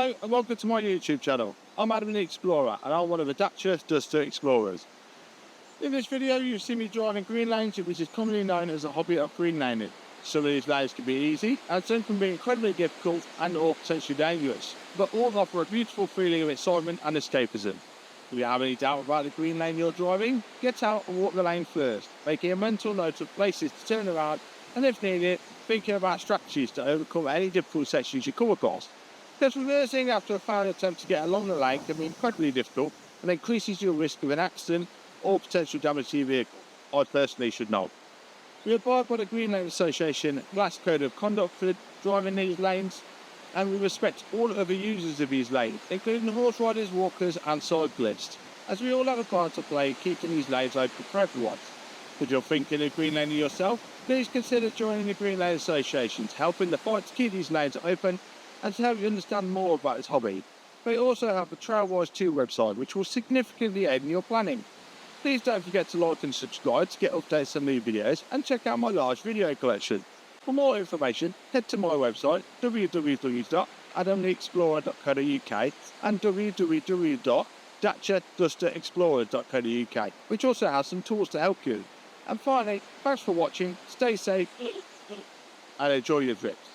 Hello and welcome to my YouTube channel. I'm Adam the Explorer and I'm one of the Dacia Duster Explorers. In this video you'll see me driving green lanes, which is commonly known as a hobby of green laning. Some of these lanes can be easy and some can be incredibly difficult and or potentially dangerous, but all offer a beautiful feeling of excitement and escapism. If you have any doubt about the green lane you're driving, get out and walk the lane first, making a mental note of places to turn around and if needed, thinking about strategies to overcome any difficult sections you come across. Because reversing after a failed attempt to get along the lane can be incredibly difficult and increases your risk of an accident or potential damage to your vehicle. I personally should know. We abide by the Green Lane Association Glass Code of Conduct for driving these lanes, and we respect all other users of these lanes, including horse riders, walkers and cyclists, as we all have a part to play keeping these lanes open for everyone. If you're thinking of green laning yourself, please consider joining the Green Lane Association to help in the fight to keep these lanes open and to help you understand more about this hobby. We also have the Trailwise 2 website, which will significantly aid in your planning. Please don't forget to like and subscribe to get updates on new videos and check out my large video collection. For more information, head to my website www.adamtheexplorer.co.uk and www.daciadusterexplorer.co.uk, which also has some tools to help you. And finally, thanks for watching, stay safe and enjoy your trips.